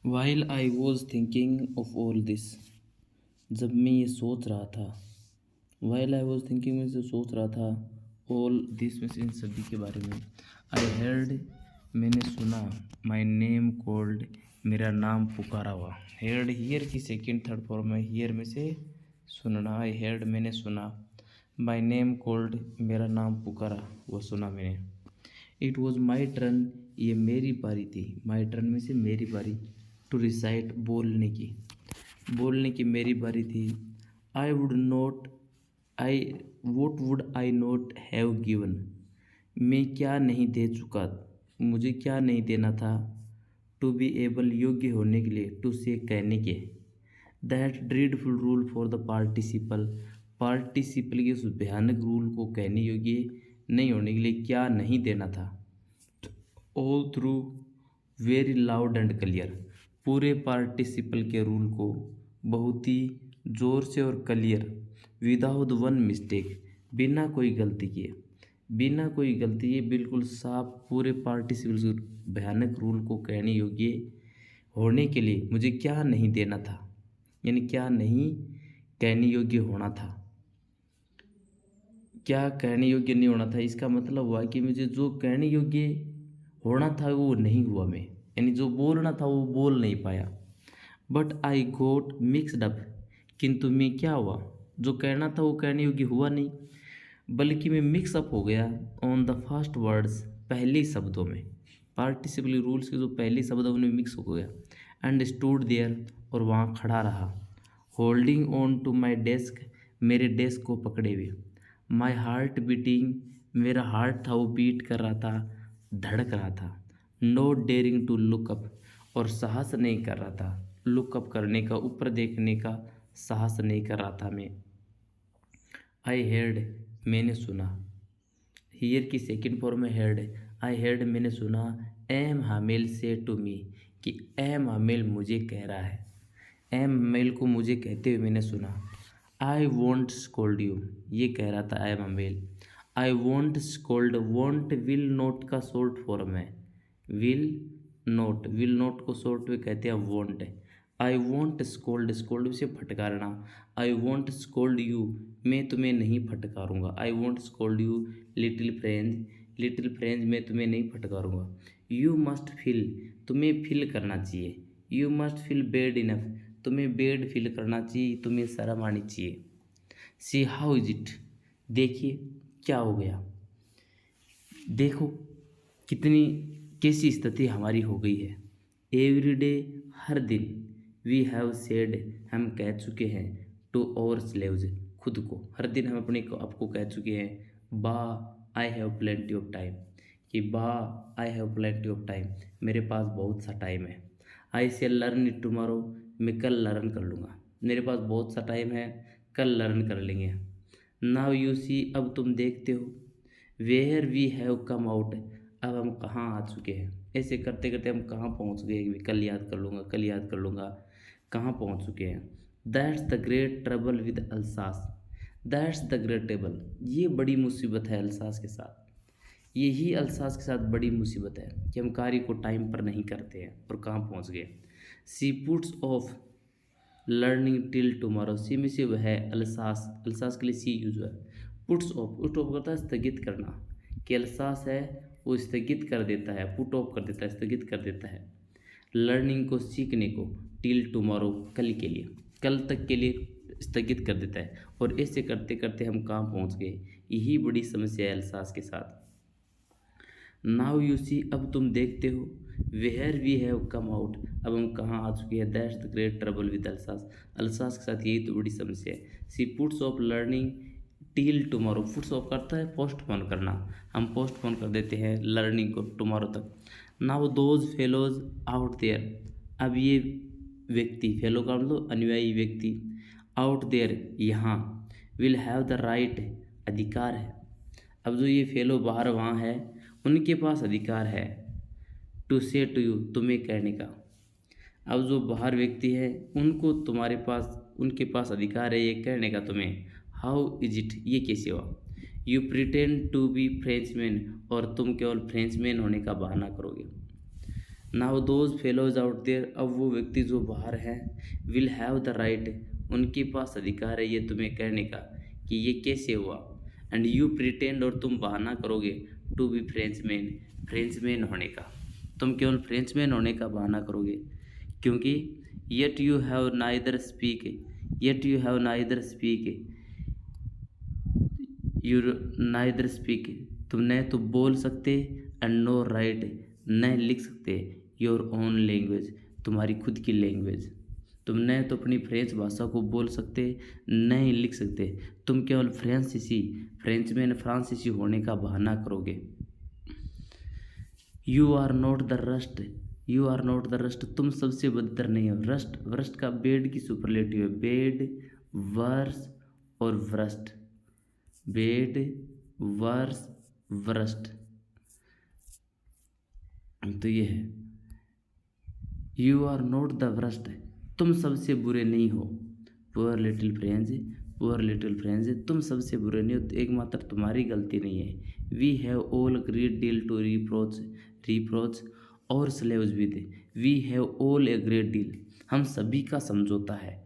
While I was thinking of all this, जब मैं ये सोच रहा था, while I was thinking में से सोच रहा था, all this में से इन सभी के बारे में, I heard मैंने सुना, my name called मेरा नाम पुकारा हुआ, heard hear की सेकंड थर्ड फॉर्म है, hear में से सुनना, I heard मैंने सुना, my name called मेरा नाम पुकारा वो सुना मैंने, इट वॉज माई टर्न ये मेरी बारी थी, माई टर्न में से मेरी बारी, टू रिसाइट बोलने की मेरी बारी थी। I would not I vote would I not have given मैं क्या नहीं दे चुका, मुझे क्या नहीं देना था, टू बी एबल योग्य होने के लिए, टू से कहने के, that dreadful rule for the participle के उस भयानक रूल को कहने योग्य नहीं होने के लिए क्या नहीं देना था। All through very loud and clear पूरे पार्टिसिपल के रूल को बहुत ही ज़ोर से और क्लियर, विदाउट वन मिस्टेक बिना कोई गलती किए बिल्कुल साफ पूरे पार्टिसिपल के भयानक रूल को कहने योग्य होने के लिए मुझे क्या नहीं देना था, यानी क्या नहीं कहने योग्य होना था, क्या कहने योग्य नहीं होना था। इसका मतलब हुआ कि मुझे जो कहने योग्य होना था वो नहीं हुआ, मैं यानी जो बोलना था वो बोल नहीं पाया। But I got mixed up किंतु मैं क्या हुआ, जो कहना था वो कहने योग्य हुआ नहीं, बल्कि मैं मिक्स अप हो गया ऑन द फर्स्ट वर्ड्स पहले शब्दों में, पार्टिसिपल रूल्स के जो पहले शब्द उनमें मिक्स हो गया। एंड स्टूड देयर और वहाँ खड़ा रहा, holding on to my desk मेरे डेस्क को पकड़े हुए, माई हार्ट बीटिंग मेरा हार्ट था वो बीट कर रहा था, धड़क रहा था, not daring to look up और साहस नहीं कर रहा था, लुक अप करने का, ऊपर देखने का साहस नहीं कर रहा था मैं। आई हेard मैंने सुना, हियर की सेकंड फॉर्म में हेard, आई हेard मैंने सुना, एम हामिल से टू मी कि एम हामिल मुझे कह रहा है, एम हामिल को मुझे कहते हुए मैंने सुना। आई वॉन्ट स्कोल्ड यू ये कह रहा था M Hamel, I won't scold, won't will not का शॉर्ट फॉर्म है, विल नोट को शॉर्ट में कहते हैं won't. I won't scold, scold से फटकारना, आई वॉन्ट स्कोल्ड यू मैं तुम्हें नहीं फटकारूंगा, I won't scold you little friends मैं तुम्हें नहीं फटकारूंगा। यू मस्ट फील तुम्हें फील करना चाहिए, you must feel bad enough तुम्हें बेड फील करना चाहिए, तुम्हें शर्म आनी चाहिए। सी हाउ इज इट देखिए क्या हो गया, देखो कितनी कैसी स्थिति हमारी हो गई है। एवरी डे हर दिन, वी हैव सेड हम कह चुके हैं, टू आवर स्लेव्स खुद को, हर दिन हम अपने को आपको कह चुके हैं, बा I have plenty of time कि बा I have plenty of time मेरे पास बहुत सा टाइम है। आई से लर्न इट टुमारो मैं कल लर्न कर लूँगा, मेरे पास बहुत सा टाइम है कल लर्न कर लेंगे। नाउ यू सी अब तुम देखते हो, where we have come out अब हम कहाँ आ चुके हैं, ऐसे करते करते हम कहाँ पहुँच गए, कल याद कर लूँगा कल याद कर लूँगा, कहाँ पहुँच चुके हैं। That's the great trouble with Alsace, that's the great trouble ये बड़ी मुसीबत है अल्सास के साथ, यही अल्सास के साथ बड़ी मुसीबत है कि हम कार्य को टाइम पर नहीं करते हैं और कहाँ पहुँच गए। She puts off learning till tomorrow, she में से वह है अल्सास, अल्सास के लिए सी यूज हुआ है। पुट्स ऑफ करता है स्थगित करना, कि अल्सास है वो स्थगित कर देता है, पुट ऑफ कर देता है, स्थगित कर देता है लर्निंग को, सीखने को, टिल टुमारो कल के लिए, कल तक के लिए स्थगित कर देता है। और ऐसे करते करते हम कहाँ पहुँच गए, यही बड़ी समस्या है अल्सास के साथ। नाउ यू सी अब तुम देखते हो, where we have come out अब हम कहाँ आ चुके हैं, that's the great trouble with Alsace, Alsace के साथ यही तो बड़ी समस्या है। She puts off learning till tomorrow, puts off करता है पोस्टपोन करना, हम पोस्टपोन कर देते हैं लर्निंग को टुमारो तक। Now those fellows out there अब ये व्यक्ति, फेलो का मतलब अनुयायी व्यक्ति, आउट देयर यहाँ, विल हैव द राइट अधिकार है, अब जो ये फेलो बाहर वहाँ है उनके पास अधिकार है, टू से टू यू तुम्हें कहने का। अब जो बाहर व्यक्ति है उनको तुम्हारे पास, उनके पास अधिकार है ये कहने का तुम्हें। हाउ इज इट ये कैसे हुआ, you pretend to be Frenchman और तुम केवल फ्रेंचमैन होने का बहाना करोगे। Now those fellows out there, अब वो व्यक्ति जो बाहर हैं, विल हैव द राइट, उनके पास अधिकार है ये तुम्हें कहने का कि ये कैसे हुआ। एंड यू प्रिटेंड, और तुम बहाना करोगे, टू बी फ्रेंचमैन, फ्रेंचमैन होने का, तुम केवल फ्रेंचमैन होने का बहाना करोगे, क्योंकि yet you have neither speak you neither speak, तुम न तो बोल सकते, एंड नो राइट, न लिख सकते, योर ओन लैंग्वेज, तुम्हारी खुद की लैंग्वेज, तुम न तो अपनी फ्रेंच भाषा को बोल सकते, न ही लिख सकते, तुम केवल फ्रेंचमैन फ्रांसीसी होने का बहाना करोगे। You are not the worst, you are not the worst, तुम सबसे बदतर नहीं हो। रस्ट का बेड की सुपरलेटिव है, बेड, वर्स और व्रस्ट, बेड, वर्स, व्रस्ट, तो ये है you are not the worst, तुम सबसे बुरे नहीं हो। Poor little friends, poor little friends, तुम सबसे बुरे नहीं हो, तो एकमात्र तुम्हारी गलती नहीं है। We have all great deal to reproach ourselves with, we have all a great deal, हम सभी का समझौता है,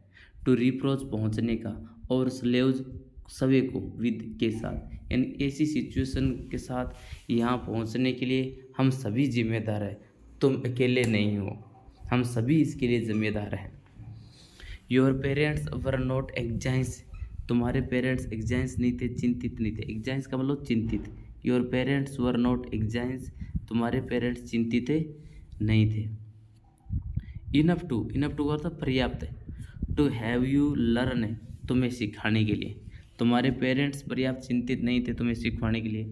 टू रिप्रोच पहुँचने का, और स्लेव्स सभी को, विद के साथ, यानी ऐसी सिचुएशन के साथ यहाँ पहुँचने के लिए हम सभी जिम्मेदार हैं, तुम अकेले नहीं हो, हम सभी इसके लिए जिम्मेदार हैं। योर पेरेंट्स वर नॉट एग्जाइंस, तुम्हारे पेरेंट्स एग्जाइंस नहीं थे, चिंतित नहीं थे, एग्जाइंस का मतलब चिंतित। योर पेरेंट्स वर नॉट एग्जाइंस, तुम्हारे पेरेंट्स चिंतित नहीं थे। इनफ टू अर्थ पर्याप्त, टू हैव यू लर्न, तुम्हें सिखाने के लिए, तुम्हारे पेरेंट्स पर्याप्त चिंतित नहीं थे तुम्हें सिखाने के लिए।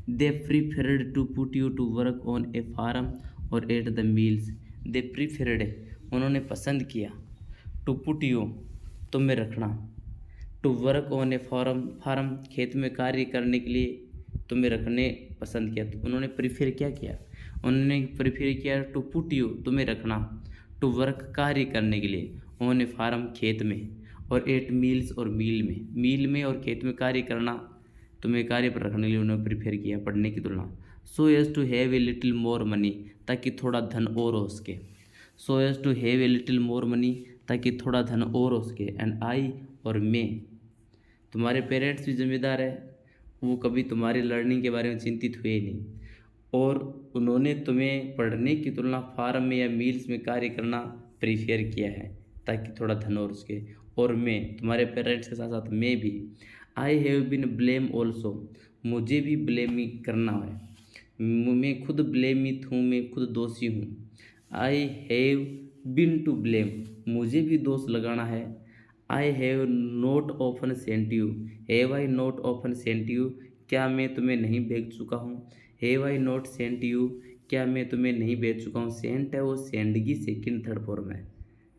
They preferred to put you to work on a farm or at the mills, they preferred, उन्होंने पसंद किया, टू पुट यू, तुम्हें रखना, to work on a farm, खेत में कार्य करने के लिए तुम्हें रखने पसंद किया, तो उन्होंने प्रीफर क्या किया, उन्होंने प्रीफर किया टू पुट यू, तुम्हें रखना, टू वर्क, कार्य करने के लिए, ऑन ए फार्म, खेत में, और एट मील्स, और मील में और खेत में कार्य करना, तुम्हें कार्य पर रखने के लिए उन्होंने प्रीफर किया पढ़ने की तुलना। So as to have a little more money, ताकि थोड़ा धन और हो सके, so as to have a little more money, ताकि थोड़ा धन और हो सके। एंड आई, और मैं, तुम्हारे पेरेंट्स भी जिम्मेदार है, वो कभी तुम्हारी लर्निंग के बारे में चिंतित हुए नहीं, और उन्होंने तुम्हें पढ़ने की तुलना फार्म में या मील्स में कार्य करना प्रीफेयर किया है, ताकि थोड़ा धन और उसके। और मैं, तुम्हारे पेरेंट्स के साथ साथ मैं भी, आई हैव बिन ब्लेम ऑल्सो, मुझे भी ब्लेम करना है, मैं खुद ब्लेमित हूँ, मैं खुद दोषी हूँ। I have been to blame, मुझे भी दोष लगाना है। I have not often sent you, have I not often sent you, क्या मैं तुम्हें नहीं भेज चुका हूँ। Have I not sent you, क्या मैं तुम्हें नहीं भेज चुका हूँ। सेंट है वो सेंड की सेकंड थर्ड फॉर्म है,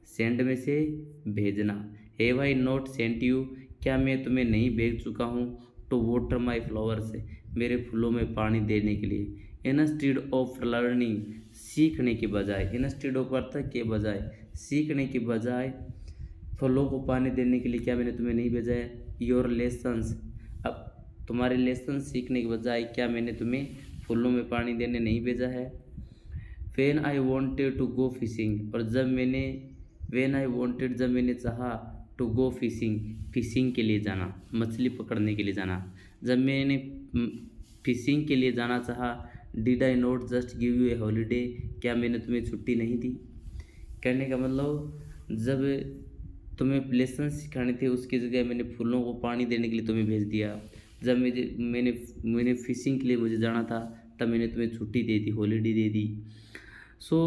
सेंड में से भेजना। Have I not sent you, क्या मैं तुम्हें नहीं भेज चुका हूँ। टू वाटर माई फ्लावर्स, मेरे फूलों में पानी देने के लिए। इंस्टेड ऑफ लर्निंग, सीखने के बजाय, इंस्टेड ऑफ अर्थ के बजाय, सीखने के बजाय, फलों को पानी देने के लिए क्या मैंने तुम्हें नहीं भेजा है। योर लेसन्स, अब तुम्हारे लेसन सीखने के बजाय क्या मैंने तुम्हें फूलों में पानी देने नहीं भेजा है। When I wanted to go fishing, और जब मैंने, वेन आई वॉन्टेड, जब मैंने चाहा, टू गो फिशिंग, फिशिंग के लिए जाना, मछली पकड़ने के लिए जाना, जब मैंने फिशिंग के लिए जाना चाहा। Did I not just give U A holiday, क्या मैंने तुम्हें छुट्टी नहीं दी। कहने का मतलब, जब तुम्हें लेसन सिखाने थे उसकी जगह मैंने फूलों को पानी देने के लिए तुम्हें भेज दिया। जब मैंने फिशिंग के लिए मुझे जाना था, तब मैंने तुम्हें छुट्टी दे दी, हॉलीडे दे दी। So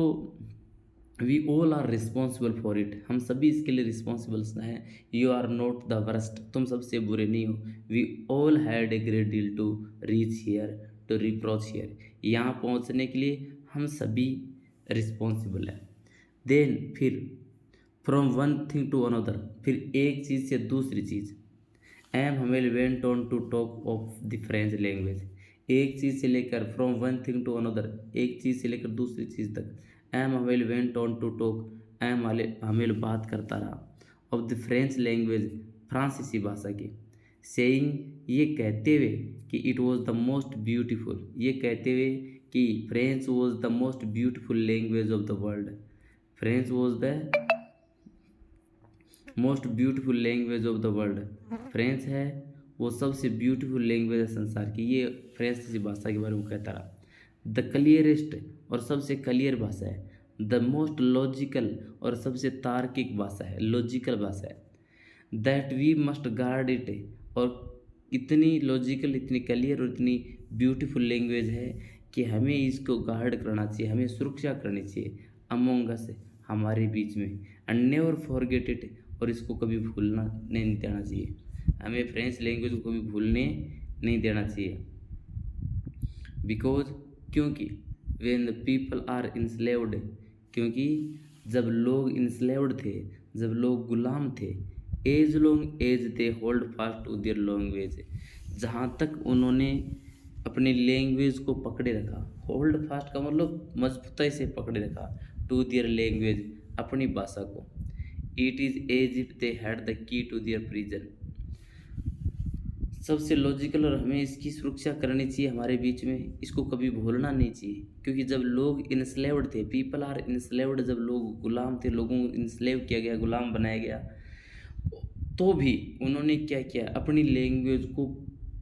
we all are responsible for it, हम सभी इसके लिए रिस्पॉन्सिबल्स हैं। You are not the worst, तुम सबसे बुरे नहीं हो। We all had a great deal to reach here, to reproach here, यहाँ पहुँचने के लिए हम सभी रिस्पॉन्सिबल हैं। देन, फिर, from one thing to another, फिर एक चीज़ से दूसरी चीज़। M Hamel went on to talk of the French language, एक चीज़ से लेकर, from one thing to another, एक चीज़ से लेकर दूसरी चीज़ तक। M Hamel went on to talk, M Hamel बात करता रहा, ऑफ द फ्रेंच लैंग्वेज, फ्रांसीसी भाषा की। सेइंग, ये कहते हुए कि it was the most beautiful, ये कहते हुए कि French was the most beautiful language of the world. French was the most beautiful language of the world. French है वो सबसे ब्यूटीफुल लैंग्वेज है संसार की। ये फ्रेंच की भाषा के बारे में कहता रहा। द क्लियरेस्ट और सबसे क्लियर भाषा है। द मोस्ट लॉजिकल और सबसे तार्किक भाषा है, लॉजिकल भाषा है। That we must guard it, और इतनी लॉजिकल, इतनी क्लियर और इतनी ब्यूटीफुल लैंग्वेज है कि हमें इसको गार्ड करना चाहिए, हमें सुरक्षा करनी चाहिए अमोंग अस, हमारे बीच में। एंड नेवर फॉरगेट इट, और इसको कभी भूलना नहीं देना चाहिए। हमें फ्रेंच लैंग्वेज को कभी भूलने नहीं देना चाहिए। बिकॉज, क्योंकि when the people are enslaved, क्योंकि जब लोग इंस्लेव्ड थे, जब लोग गुलाम थे, as long as they hold fast to their language, जहाँ तक उन्होंने अपनी लैंग्वेज को पकड़े रखा। होल्ड फास्ट का मतलब मजबूती से पकड़े रखा, टू देयर लैंग्वेज, अपनी भाषा को। It is as if they had the key to their prison. सबसे लॉजिकल, और हमें इसकी सुरक्षा करनी चाहिए हमारे बीच में, इसको कभी भूलना नहीं चाहिए। क्योंकि जब लोग इंस्लेव्ड थे, पीपल आर इंस्लेव्ड, जब लोग गुलाम थे, लोगों को इंस्लेव किया गया, गुलाम बनाया गया, तो भी उन्होंने क्या किया, अपनी लैंग्वेज को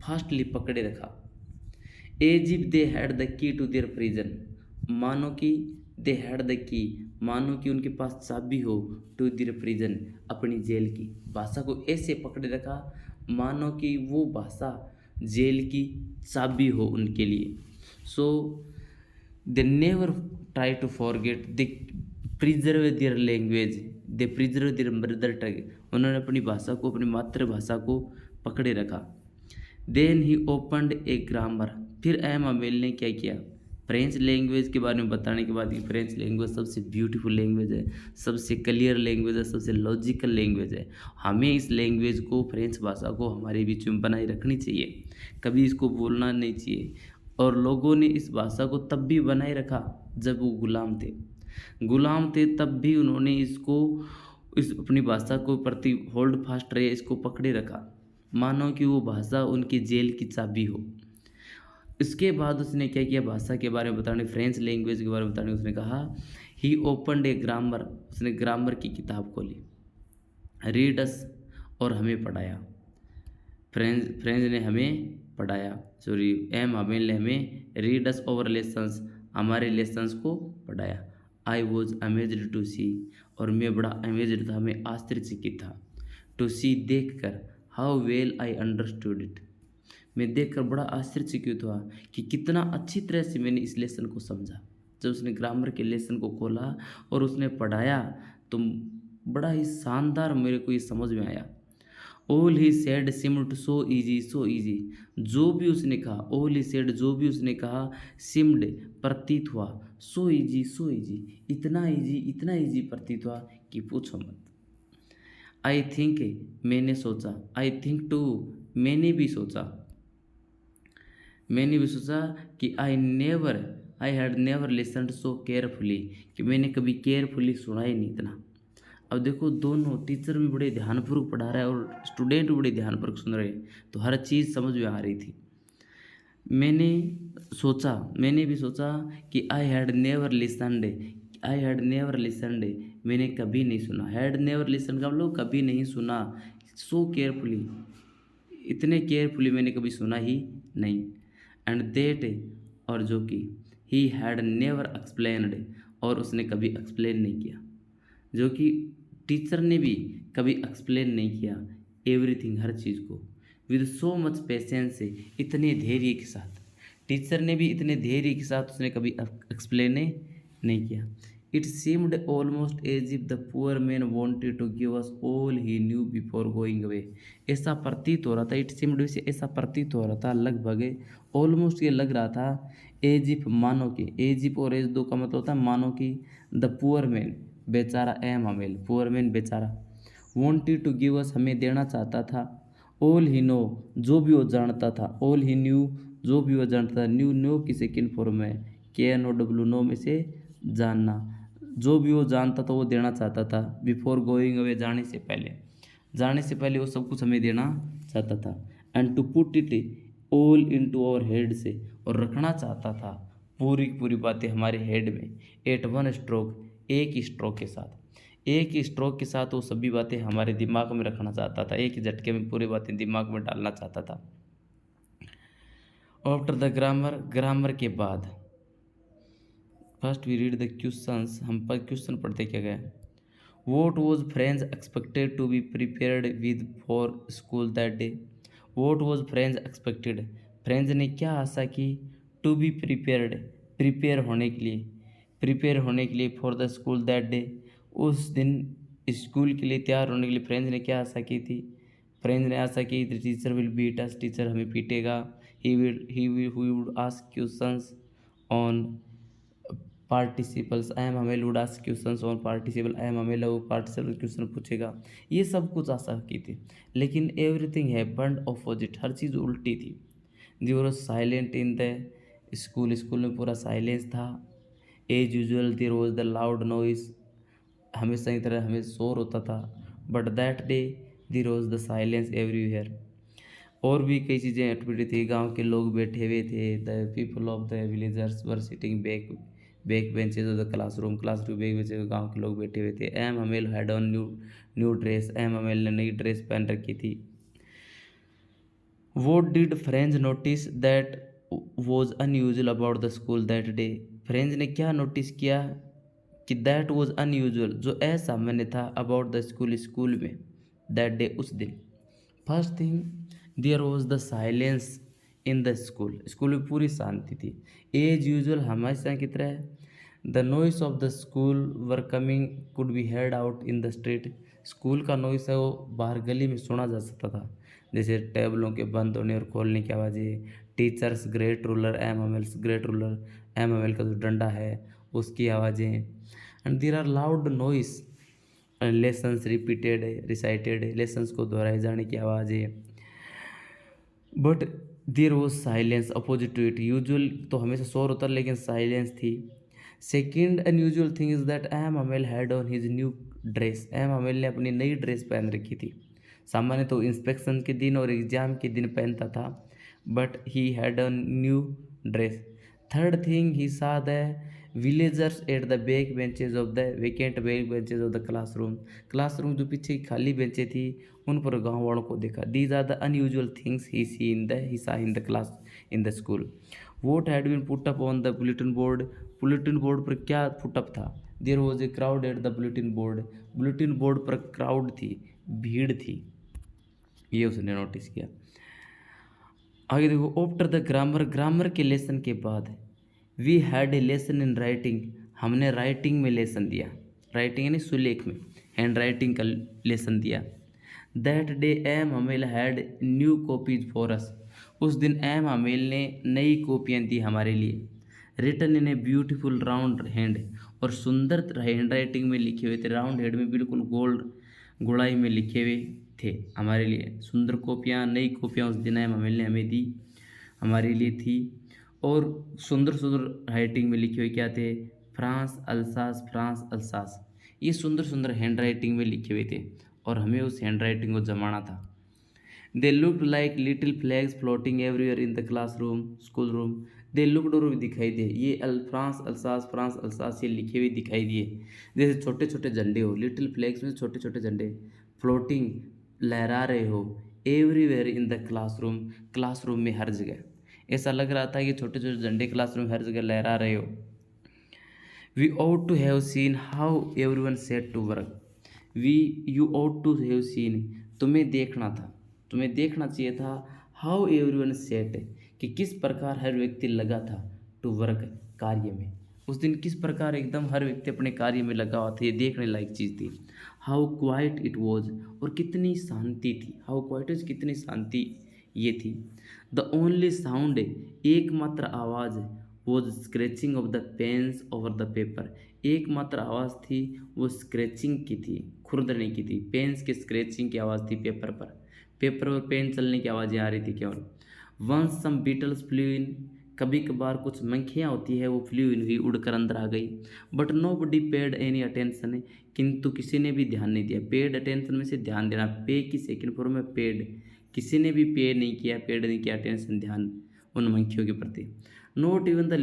फास्टली पकड़े रखा। As if they had the key to their prison, मानो कि दे हैड द की, मानो कि उनके पास चाबी हो, टू देयर प्रिजन, अपनी जेल की। भाषा को ऐसे पकड़े रखा मानो कि वो भाषा जेल की चाबी हो उनके लिए। So they never try to forget, they preserve their language, they preserve their mother tongue. उन्होंने अपनी भाषा को, अपनी मातृभाषा को पकड़े रखा। Then he opened a grammar, फिर एम अमेल ने क्या किया, फ्रेंच लैंग्वेज के बारे में बताने के बाद कि फ्रेंच लैंग्वेज सबसे ब्यूटीफुल लैंग्वेज है, सबसे क्लियर लैंग्वेज है, सबसे लॉजिकल लैंग्वेज है। हमें इस लैंग्वेज को, फ्रेंच भाषा को हमारे बीच में बनाए रखनी चाहिए, कभी इसको बोलना नहीं चाहिए। और लोगों ने इस भाषा को तब भी बनाए रखा जब वो गुलाम थे, गुलाम थे तब भी उन्होंने इसको, इस अपनी भाषा को प्रति होल्ड फास्ट रहे, इसको पकड़े रखा मानो कि वो भाषा उनकी जेल की चाबी हो। इसके बाद उसने क्या किया, भाषा के बारे में बताने, फ्रेंच लैंग्वेज के बारे में बताने, उसने कहा ही ओपनड ए ग्रामर, उसने ग्रामर की किताब खोली। रीड अस, और हमें पढ़ाया। फ्रेंच ने हमें पढ़ाया, सॉरी एम हमेल ने हमें रीड अस ओवर लेसन्स, हमारे लेसन्स को पढ़ाया। आई वॉज अमेज्ड टू सी, और मैं बड़ा अमेज्ड था, मैं आश्चर्यचकित था। टू सी, देख कर, how well I understood it, मैं देखकर बड़ा आश्चर्यचकित हुआ कि कितना अच्छी तरह से मैंने इस लेसन को समझा। जब उसने ग्रामर के लेसन को खोला और उसने पढ़ाया तो बड़ा ही शानदार मेरे को ये समझ में आया। All he said seemed so easy, so easy, जो भी उसने कहा, ऑल ही सेड, जो भी उसने कहा, सिम्ड, प्रतीत हुआ, सो ईजी, सो ईजी, इतना ईजी प्रतीत हुआ कि पूछो मत। आई थिंक, मैंने सोचा, आई थिंक टू, मैंने भी सोचा कि I had never listened so carefully, कि मैंने कभी केयरफुली सुना ही नहीं इतना। अब देखो, दोनों टीचर भी बड़े ध्यानपूर्वक पढ़ा रहा है और स्टूडेंट भी बड़े ध्यानपूर्वक सुन रहे हैं, तो हर चीज़ समझ में आ रही थी। मैंने भी सोचा कि आई हैड नेवर लिसन्ड, मैंने कभी नहीं सुना। हैड नेवर लिसन का मतलब कभी नहीं सुना। सो केयरफुली, इतने केयरफुली मैंने कभी सुना ही नहीं। एंड देट, और जो कि ही हैड नेवर एक्सप्लेन्ड, और उसने कभी एक्सप्लेन नहीं किया, जो कि टीचर ने भी कभी एक्सप्लेन नहीं किया एवरीथिंग, हर चीज़ को, विद सो मच पेशेंस, इतने धैर्य के साथ। टीचर ने भी इतने धैर्य के साथ उसने कभी एक्सप्लेन नहीं किया। It seemed almost as if the poor man wanted to give us all he knew before going away, ऐसा प्रतीत हो रहा था। इट सीम्ड से ऐसा प्रतीत हो रहा था, लगभग, ऑलमोस्ट ये लग रहा था, एज इफ, मानो कि, एज इफ और एज दो का मतलब होता है मानो कि, द पुअर मैन, बेचारा, एम हमेल, पुअर मैन, बेचारा, वॉन्टेड टू गिव अस, हमें देना चाहता था, ऑल ही नो, जो भी वो जानता था, ऑल ही न्यू, जो भी वो जानता था, न्यू की सेकेंड फॉर्म है KNOW, नो में से जानना, जो भी वो जानता था वो देना चाहता था। बिफोर गोइंग अवे, जाने से पहले वो सब कुछ हमें देना चाहता था। And to put it all into our head से, और रखना चाहता था पूरी की पूरी बातें हमारे हेड में एट वन स्ट्रोक, एक ही स्ट्रोक के साथ, एक ही स्ट्रोक के साथ वो सभी बातें हमारे दिमाग में रखना चाहता था, एक ही झटके में पूरी बातें दिमाग में डालना चाहता था। आफ्टर द ग्रामर, ग्रामर के बाद first we read the questions, हम पर क्वेश्चन पढ़ते क्या गया। What was friends expected to be prepared with for school that day. What was friends expected, friends ने क्या आशा की, टू बी प्रिपेयर्ड, प्रिपेयर होने के लिए, प्रिपेयर होने के लिए for the school that day, उस दिन स्कूल के लिए तैयार होने के लिए फ्रेंड्स ने क्या आशा की थी। फ्रेंड्स ने आशा की the teacher will beat us, teacher हमें पीटेगा। He would ask questions on participles, M Hamel would ask questions on participle, M Hamel वो पार्टिसिपल क्वेश्चन पूछेगा। ये सब कुछ आशा की थी, लेकिन एवरीथिंग हैपेंड ऑपोजिट, हर चीज़ उल्टी थी। There was silent in the school, school में पूरा साइलेंस था। As usual there was the loud noise, हमेशा की तरह हमें शोर होता था। But that day there was the silence everywhere. और भी कई चीज़ें एक्टिविटी थी, गांव के लोग बैठे हुए थे। The people of the villagers were sitting back back benches of the classroom, classroom back benches, गांव के लोग बैठे हुए थे। M Hamel had on new new dress, M Hamel ने नई ड्रेस पहन रखी थी। What did friends notice that was unusual about the school that day, friends ने क्या नोटिस किया कि दैट वॉज अनयूजुअल, जो असामान्य था, अबाउट द स्कूल, स्कूल में, दैट डे, उस दिन। First thing, there was the silence in the school, school में पूरी शांति थी। एज यूजुअल, हमेशा की तरह। The noise of the school were coming could be heard out in the street, school का नॉइस है वो बाहर गली में सुना जा सकता था, जैसे टेबलों के बंद होने और खोलने की आवाज़ें। Teachers great ruler, M Hamel's great ruler, M Hamel का जो डंडा है उसकी आवाज़ें। And there are loud noise, lessons repeated, recited, lessons को दोहराए जाने की आवाज़ें। But there was silence opposite to it, usual तो हमेशा शोर होता लेकिन साइलेंस थी। Second unusual thing is that M Hamel had on his new dress, M Hamel ने अपनी नई ड्रेस पहन रखी थी। सामान्य तो इंस्पेक्शन के दिन और एग्ज़ाम के दिन पहनता था, but he had on new dress. Third thing, he saw the villagers at the back benches of the vacant back benches of the classroom, classroom जो पीछे खाली बेंचें थी उन पर गाँव वालों को देखा। These are the unusual things he saw in the class in the school. What had been put up on the bulletin board, bulletin board पर क्या पुटअप था। There was a crowd at the bulletin board, bulletin board पर crowd थी, भीड़ थी, ये उसने notice किया। आगे देखो, आफ्टर द ग्रामर, ग्रामर के लेसन के बाद, we had a lesson in writing, हमने राइटिंग में लेसन दिया, राइटिंग यानी सुलेख में, हैंड राइटिंग का लेसन दिया। That day M Hamel had new copies for us, उस दिन एम हमेल ने नई कॉपियाँ दी हमारे लिए। Written in a beautiful round hand, और सुंदर हैंड राइटिंग में लिखे हुए थे, राउंड हैंड में बिल्कुल गोल्ड गुड़ाई में लिखे हुए थे हमारे लिए। सुंदर कॉपियाँ, नई कॉपियाँ उस दिन एम हमेल ने हमें दी, हमारे लिए थी। और सुंदर सुंदर राइटिंग में लिखे हुए क्या थे, फ्रांस अल्सास, फ्रांस अल्सास, ये सुंदर सुंदर हैंड राइटिंग में लिखे हुए थे और हमें उस हैंड राइटिंग को जमाना था। They looked like little flags floating everywhere in the classroom, school room. They looked, और दिखाई दिए, ये फ्रांस अल्सास, फ्रांस अल्सास ये लिखे हुए दिखाई दिए, जैसे छोटे छोटे झंडे हो, लिटिल फ्लैग्स में छोटे छोटे झंडे, फ्लोटिंग लहरा रहे हो, everywhere in the classroom, classroom में हर जगह, ऐसा लग रहा था कि छोटे छोटे झंडे क्लासरूम में हर जगह लहरा रहे हो। We ought to have seen how everyone set to work, you ought to have seen, तुम्हें देखना था, तुम्हें देखना चाहिए था, हाउ एवरीवन सेट, कि किस प्रकार हर व्यक्ति लगा था, टू वर्क, कार्य में, उस दिन किस प्रकार एकदम हर व्यक्ति अपने कार्य में लगा हुआ था, ये देखने लायक चीज़ थी। हाउ क्वाइट इट वॉज, और कितनी शांति थी, हाउ क्वाइट इज, कितनी शांति ये थी। द ओनली साउंड, एकमात्र आवाज़, was scratching of the pens over the paper, एकमात्र आवाज़ थी वो स्क्रैचिंग की थी, खुरदने की थी, पेन्स के स्क्रैचिंग की आवाज़ थी पेपर पर, पेपर और पेन चलने की आवाज़ें आ रही थी केवल। वंस सम बीटल्स फ्लू इन, कभी कभार कुछ मंखियाँ होती है वो फ्लू इन हुई, उड़कर अंदर आ गई। But nobody paid any attention, किंतु किसी ने भी ध्यान नहीं दिया। पेड अटेंशन में से ध्यान देना, पे की सेकेंड फॉर्म में पेड, किसी ने भी पे नहीं किया, पेड नहीं किया अटेंशन, ध्यान उन मंखियों के प्रति। Note even the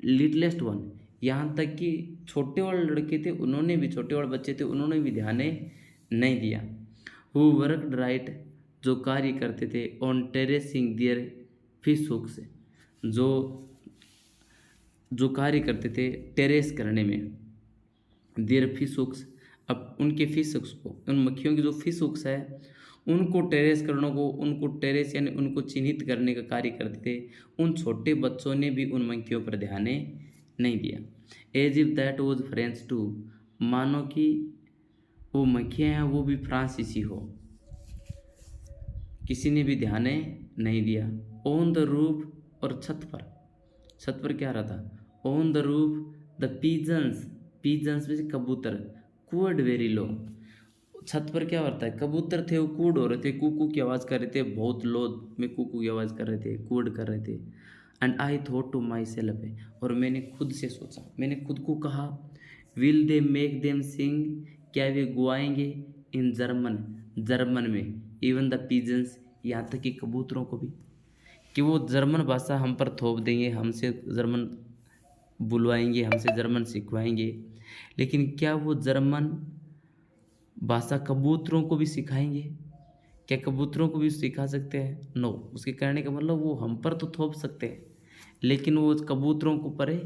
littlest one, यहाँ तक कि छोटे वाले लड़के थे उन्होंने भी, छोटे वाले बच्चे थे उन्होंने भी ध्यान नहीं दिया। हु वर्कड राइट, जो कार्य करते थे, on tracing their fish hooks, जो जो कार्य करते थे टेरेस करने में, देयर फिश हुक्स, अब उनके फिश हुक्स को, उन मक्खियों की जो फिश हुक्स है उनको टेरेस करने को, उनको टेरेस यानी उनको चिन्हित करने का कार्य करते थे। उन छोटे बच्चों ने भी उन मक्खियों पर ध्यान नहीं दिया। As if that was French too, मानो कि वो मक्खियाँ हैं वो भी फ्रांसीसी हो, किसी ने भी ध्यान नहीं दिया। ऑन द रूफ, और छत पर क्या रहा था, on the roof the pigeons, pigeons में से कबूतर, कूड वेरी लो, छत पर क्या होता है, कबूतर थे वो कूड हो रहे थे, कुकू की आवाज़ कर रहे थे, बहुत लो में कुकू की आवाज़ कर रहे थे, कूड कर रहे थे। And I thought to myself, और मैंने खुद से सोचा, मैंने खुद को कहा, will they make them sing, क्या वे गुआएंगे, इन जर्मन, जर्मन में, इवन द पीजन्स, यहाँ तक कि कबूतरों को भी, कि वो जर्मन भाषा हम पर थोप देंगे, हमसे जर्मन बुलवाएंगे, हमसे जर्मन सिखवाएंगे, लेकिन क्या वो जर्मन भाषा कबूतरों को भी सिखाएंगे, क्या कबूतरों को भी सिखा सकते हैं? नो, उसके कहने का मतलब वो हम पर तो थोप सकते हैं लेकिन वो कबूतरों को परे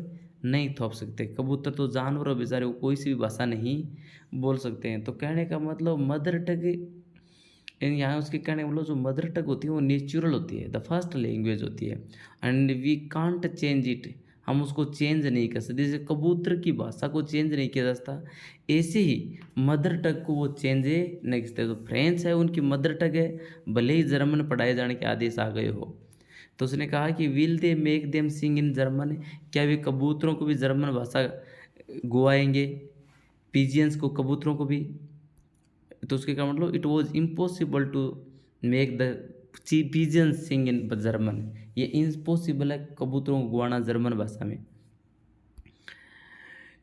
नहीं थोप सकते। कबूतर तो जानवर बेचारे, वो कोई सी भी भाषा नहीं बोल सकते हैं। तो कहने का मतलब मदर टंग, यहाँ उसके कहने का मतलब जो मदर टंग होती है वो नेचुरल होती है, द फर्स्ट लैंग्वेज होती है, and we can't change it, हम उसको चेंज नहीं कर सकते। जैसे कबूतर की भाषा को चेंज नहीं किया जा सकता, ऐसे ही मदर टंग को वो चेंज नहीं कर सकते। तो फ्रेंच है उनकी मदर टंग है, भले ही जर्मन पढ़ाए जाने के आदेश आ गए हो। तो उसने कहा कि will they make them sing in German, क्या वे कबूतरों को भी जर्मन भाषा गुआएंगे, पीजियंस को, कबूतरों को भी। तो उसके का मतलब it was impossible to make the pigeon sing in German, ये इम्पॉसिबल है कबूतरों को गुआना जर्मन भाषा में।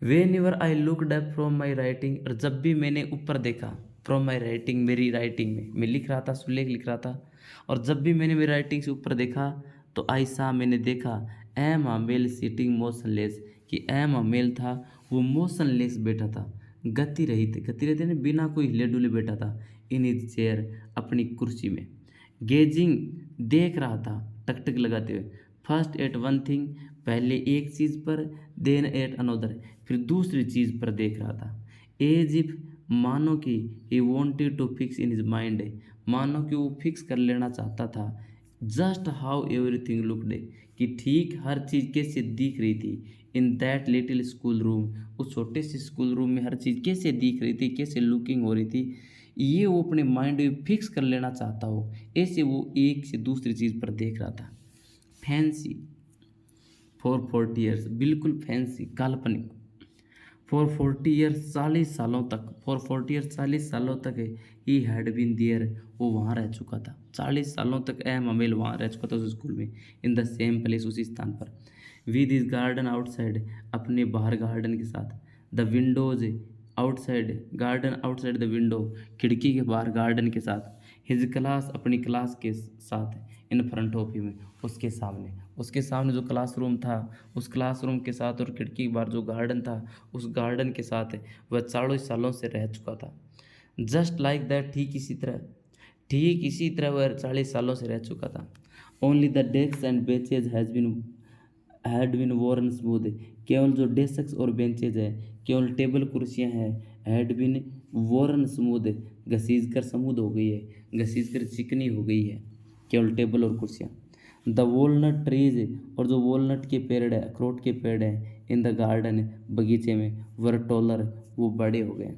Whenever I looked up from my writing, और जब भी मैंने ऊपर देखा, फ्रॉम माई राइटिंग, मेरी राइटिंग में मैं लिख रहा था, सुलेख लिख रहा था, और जब भी मैंने मेरी राइटिंग से ऊपर देखा तो आई सा, मैंने देखा, M Hamel sitting motionless, कि एम अ मेल था वो मोशनलेस बैठा था, गति रहित ने बिना कोई हिले डुले बैठा था, इन इज चेयर, अपनी कुर्सी में, गेजिंग, देख रहा था टकटक लगाते हुए, फर्स्ट एट वन थिंग, पहले एक चीज़ पर, देन एट अनदर, फिर दूसरी चीज़ पर देख रहा था, एज इफ, मानो कि, he wanted to fix in his mind, मानो कि वो फिक्स कर लेना चाहता था, जस्ट हाउ एवरीथिंग लुकड, कि ठीक हर चीज़ कैसे दिख रही थी, in that little school room, उस छोटे से स्कूल रूम में हर चीज़ कैसे दिख रही थी, कैसे लुकिंग हो रही थी, ये वो अपने माइंड में फिक्स कर लेना चाहता हो, ऐसे वो एक से दूसरी चीज़ पर देख रहा था। फैंसी फॉर 40 ईयर्स, बिल्कुल फैंसी, काल्पनिक। फॉर 40 ईयर्स, 40 सालों तक, फॉर 40 ईयर्स, 40 सालों तक ही हैड बीन देयर, वो वहाँ रह चुका था, 40 सालों तक एम अमेल वहाँ रह चुका था उस स्कूल में, इन द सेम प्लेस, उसी स्थान पर, विद इज गार्डन आउटसाइड, अपने बाहर गार्डन के साथ, the Windows outside, garden outside the window, खिड़की के बाहर गार्डन के साथ, हिज क्लास, अपनी क्लास के साथ, इन फ्रंट ऑफ हिम, उसके सामने जो क्लासरूम था उस क्लासरूम के साथ, और खिड़की के बाहर जो गार्डन था उस गार्डन के साथ वह 40 सालों से रह चुका था। जस्ट लाइक दैट, ठीक इसी तरह वह 40 सालों से रह चुका था। Only the desk and benches had been worn smooth, केवल जो डेस्क और बेंचेज है, केवल टेबल कुर्सियां हैं, हैड बीन वोरन स्मूथ, घसीज कर स्मूथ हो गई है, घसीज कर चिकनी हो गई है, केवल टेबल और कुर्सियाँ। द वॉलनट ट्रीज, और जो वॉलनट के पेड़ है, अखरोट के पेड़ है, इन द गार्डन, बगीचे में, वर टॉलर, वो बड़े हो गए।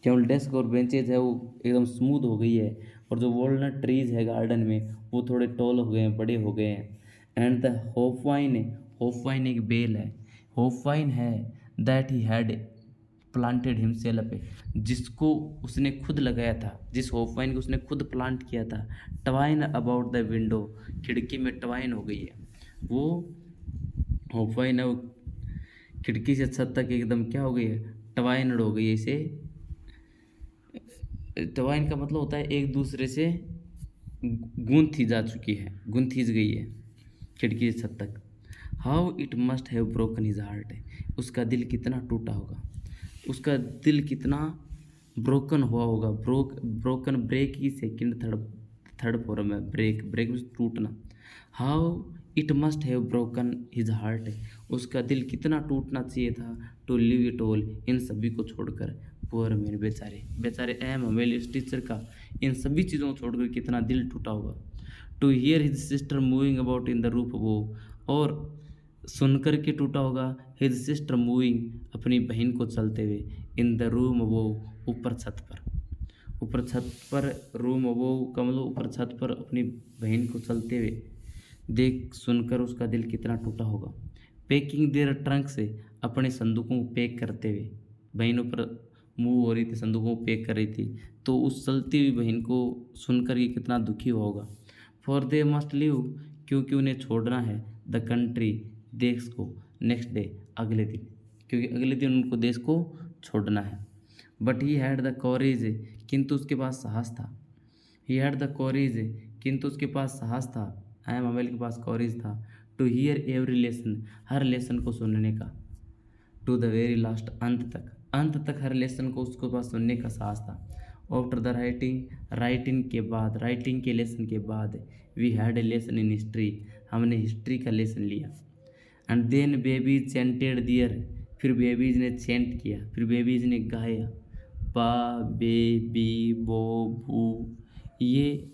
केवल डेस्क और बेंचेज है वो एकदम स्मूथ हो गई है, और जो वॉलनट ट्रीज है गार्डन में वो थोड़े टॉल हो गए हैं, बड़े हो गए हैं। एंड द होफवाइन एक बेल है, होफवाइन है, that he had planted himself, जिसको उसने खुद लगाया था, जिस होफवाइन को उसने खुद प्लांट किया था, ट्वाइन अबाउट द विंडो, खिड़की में ट्वाइन हो गई है, वो होफवाइन है वो खिड़की से छत तक एकदम क्या हो गई है, ट्वाइनड हो गई है। इसे ट्वाइन का मतलब होता है एक दूसरे से गूंथी जा चुकी है, गूंथी गई है खिड़की से छत तक। How it must have broken his heart, उसका दिल कितना टूटा होगा, उसका दिल कितना ब्रोकन हुआ होगा। ब्रोकन ब्रेक की सेकंड थर्ड थर्ड फॉर्म है। ब्रेक ब्रेक मीन्स टूटना। How it must have broken his heart, उसका दिल कितना टूटना चाहिए था। टू लिव इट ऑल, इन सभी को छोड़कर। पुअर मैन, बेचारे बेचारे एम हमेल इस टीचर का इन सभी चीज़ों को छोड़कर कितना दिल टूटा होगा। To hear his sister moving about in the roof वो, और सुनकर के टूटा होगा। हिज सिस्टर मूविंग, अपनी बहन को चलते हुए। इन द रूम वो, ऊपर छत पर, ऊपर छत पर रूम वो कमलो, ऊपर छत पर अपनी बहन को चलते हुए देख सुनकर उसका दिल कितना टूटा होगा। पैकिंग देयर ट्रंक से, अपने संदूकों को पैक करते हुए। बहन ऊपर मूव हो रही थी, संदूकों को पैक कर रही थी, तो उस चलती हुई बहन को सुनकर ये कितना दुखी हुआ होगा। फॉर दे मस्ट लिव, क्योंकि उन्हें छोड़ना है। द कंट्री, देश को। नेक्स्ट डे, अगले दिन, क्योंकि अगले दिन उनको देश को छोड़ना है। बट ही हैड द कॉरेज, किंतु उसके पास साहस था। ही हैड द कॉरेज, किंतु उसके पास साहस था। आई एम अमेल के पास कॉरेज था। टू हियर एवरी लेसन, हर लेसन को सुनने का। टू द वेरी लास्ट, अंत तक हर लेसन को उसके पास सुनने का साहस था। आफ्टर द राइटिंग, राइटिंग के बाद, राइटिंग के लेसन के बाद। We had a lesson in history, हमने हिस्ट्री का लेसन लिया। And then babies chanted their, फिर बेबीज ने चैंट किया, फिर बेबीज ने गाया। बा बे बी बो बू, ये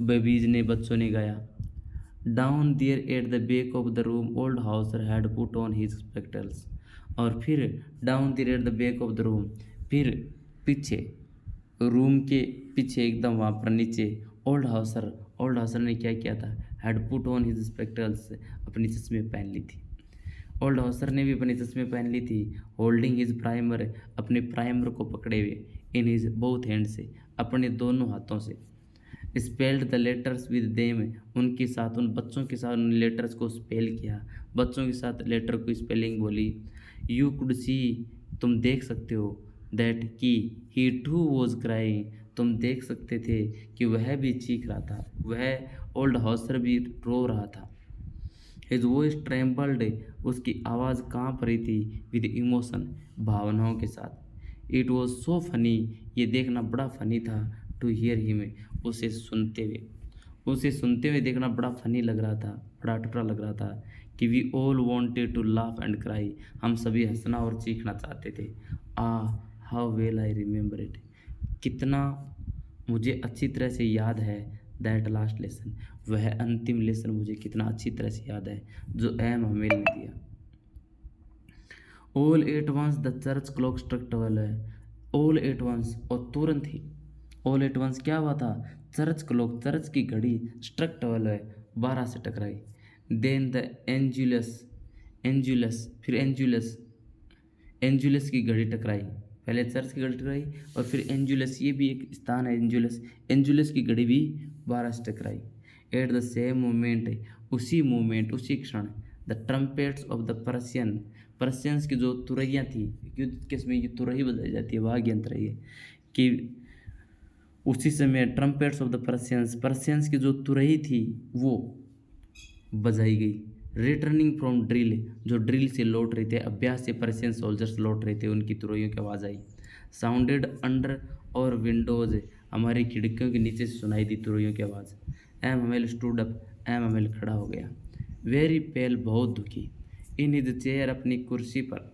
बेबीज ने, बच्चों ने गाया। Down there at the back of the room old Hauser had put on his spectacles, और फिर down there at the back of the room, फिर पीछे, रूम के पीछे एकदम वहाँ पर नीचे, ओल्ड हाउसर ने क्या किया था। Had put on his spectacles, अपनी चश्मे पहन ली थी। ओल्ड हाउसर ने भी अपनी चश्मे पहन ली थी। होल्डिंग हिज प्राइमर, अपने प्राइमर को पकड़े हुए। इन हिज बोथ हैंड से, अपने दोनों हाथों से। Spelled the letters with them, उनके साथ, उन बच्चों के साथ उन लेटर्स को स्पेल किया, बच्चों के साथ लेटर को स्पेलिंग बोली। यू कुड सी, तुम देख सकते हो। दैट की, ही टू वॉज क्राइंग, तुम देख सकते थे कि वह भी चीख रहा था, वह ओल्ड हाउसर भी रो रहा था। हिज वॉइस ट्रेम्बल्ड, उसकी आवाज़ कांप रही थी। विद इमोशन, भावनाओं के साथ। इट वॉज सो फनी, ये देखना बड़ा फनी था। टू हियर हिम, उसे सुनते हुए, उसे सुनते हुए देखना बड़ा फनी लग रहा था, बड़ा टुकड़ा लग रहा था। कि we all wanted to laugh and cry, हम सभी हंसना और चीखना चाहते थे। Ah how well I remember it, कितना मुझे अच्छी तरह से याद है। दैट लास्ट लेसन, वह अंतिम लेसन मुझे कितना अच्छी तरह से याद है जो एम हमेल ने दिया। All at once the church clock struck 12 है। ऑल एट वंस, और तुरंत ही। ऑल एट वंस क्या हुआ था। चर्च क्लॉक, चर्च की घड़ी, स्ट्रक 12 है, 12 से टकराई। देन द एंजुलस, एंजुलस, फिर एंजुलस, एंजुलस की घड़ी टकराई। पहले चर्च की घड़ी टकराई और फिर एंजुलस, ये भी एक स्थान है एंजुलस, एंजुलस की घड़ी भी 12 से टकराई। एट द सेम मोमेंट, उसी मोमेंट, उसी क्षण। The trumpets of the Persian, पर्सियंस की जो तुरैयाँ थी, युद्ध के समय ये तुरही बजाई जाती है, वाद्य यंत्र है ये, कि उसी समय ट्रम्पेट्स ऑफ द पर्सियंस, पर्सियंस की जो तुरही थी वो बजाई गई। रिटर्निंग फ्रॉम ड्रिल, जो ड्रिल से लौट रहे थे, अभ्यास से पर्शियन सोल्जर्स लौट रहे थे, उनकी तुरैयों की आवाज़ आई। साउंडेड अंडर और विंडोज, हमारी खिड़कियों के नीचे से सुनाई दी तुरैयों की आवाज़। M Hamel stood up, M Hamel खड़ा हो गया। वेरी पेल, बहुत दुखी। इन हिज चेयर, अपनी कुर्सी पर।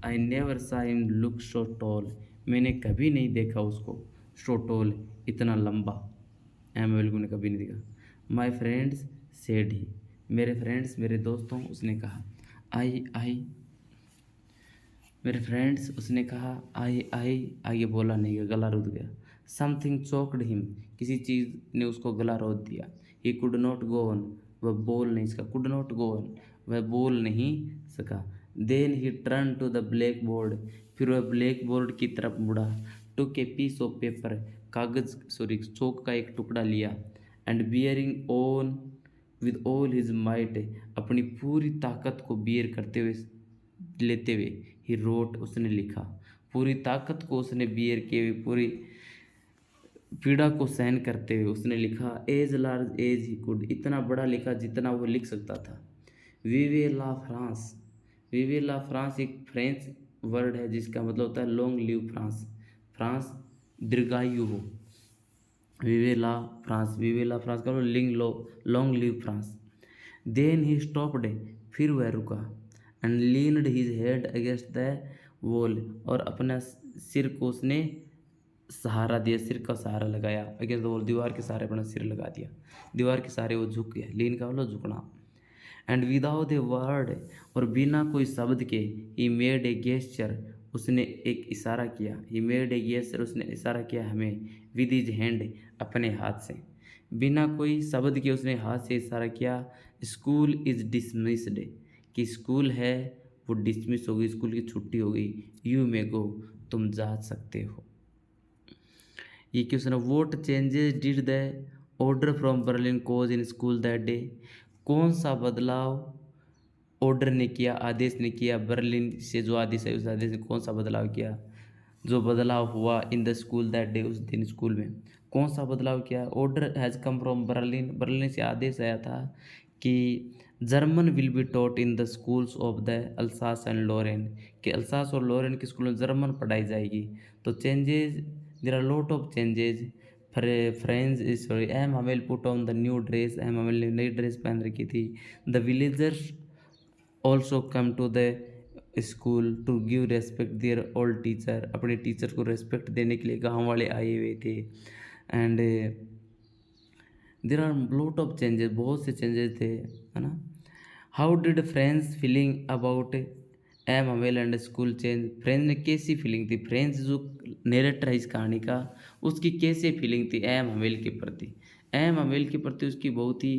आई नेवर सा हिम लुक सो टॉल, मैंने कभी नहीं देखा उसको सो टॉल, इतना लंबा। एम हमेल को ने कभी नहीं देखा। माई फ्रेंड्स सेड ही, मेरे फ्रेंड्स, मेरे दोस्तों, उसने कहा। आई, मेरे फ्रेंड्स, उसने कहा। आई, आगे बोला नहीं गया, गला रुक गया। समथिंग चोक्ड हिम, किसी चीज़ ने उसको गला रोक दिया। He could not go on, वह बोल नहीं सका। कुड नॉट गो ऑन, वह बोल नहीं सका। Then he turn to the blackboard, फिर वह ब्लैक बोर्ड की तरफ मुड़ा। Took a piece of paper, कागज़, सॉरी, चौक का एक टुकड़ा लिया। And bearing on with all his might, अपनी पूरी ताकत को बियर करते हुए, लेते हुए, ही रोट, उसने लिखा। पूरी ताकत को उसने बियर किए हुए, पूरी पीड़ा को सहन करते हुए उसने लिखा। As large as he could, इतना बड़ा लिखा जितना वो लिख सकता था। Vive la France. Vive la France एक फ्रेंच वर्ड है जिसका मतलब होता है लॉन्ग लिव फ्रांस, फ्रांस दीर्घायु हो। विवेला फ्रांस, विवेला फ्रांस का लिंग लो, long live France. Then he stopped, फिर वह रुका, and leaned his head against the wall, और अपना सिर को उसने सहारा दिया, सिर का सहारा लगाया, अगेंस्ट द वॉल, दीवार के सहारे अपना सिर लगा दिया, दीवार के सहारे वो झुक गया। लीन का मतलब झुकना। एंड विदाउट ए वर्ड, और बिना कोई शब्द के, ही मेड ए गेस्चर, उसने एक इशारा किया, ही मेड ए गेस्चर, उसने इशारा किया हमें, विद हिज हैंड, अपने हाथ से, बिना कोई शब्द के उसने हाथ से इशारा किया। स्कूल इज डिसमिस्ड, कि स्कूल है वो डिसमिस हो गई, स्कूल की छुट्टी हो गई। यू मे गो, तुम जा सकते हो। ये क्वेश्चन है, what changes did the order from Berlin cause in school that day, कौन सा बदलाव ऑर्डर ने किया, आदेश ने किया, बर्लिन से जो आदेश है उस आदेश ने कौन सा बदलाव किया, जो बदलाव हुआ in the school that day, उस दिन स्कूल में कौन सा बदलाव किया। Order has come from Berlin, Berlin से आदेश आया था कि German will be taught in the schools of the Alsace and Lorraine, कि अल्सास और लोरेन के स्कूल में जर्मन पढ़ाई जाएगी। तो changes, there are lot of changes. Friends sorry, M Hamel put on the new dress, M Hamel ने नई dress पहन रखी थी। The villagers also come to the school to give respect their old teacher, अपने teacher को respect देने के लिए गांव वाले आए हुए थे। And there are lot of changes, बहुत से चेंजेस थे, है ना। How did friends feeling about M humble and school change, friends ने कैसी फीलिंग थी, फ्रेंड्स जो नेरेटर है इस कहानी का, उसकी कैसे फीलिंग थी एम हमेल के प्रति, एम हमेल के प्रति उसकी बहुत ही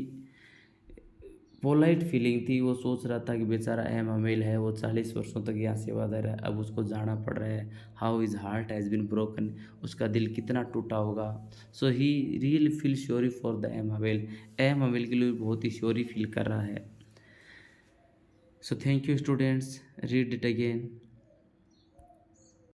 पोलाइट फीलिंग थी। वो सोच रहा था कि बेचारा एम हमेल है, वो 40 वर्षों तक यहाँ सेवादार है, अब उसको जाना पड़ रहा है। How his heart has been broken, उसका दिल कितना टूटा होगा। So he really feel sorry for the M Hamel, M Hamel के लिए बहुत ही श्योरी फील कर रहा है। So thank you students, read it again.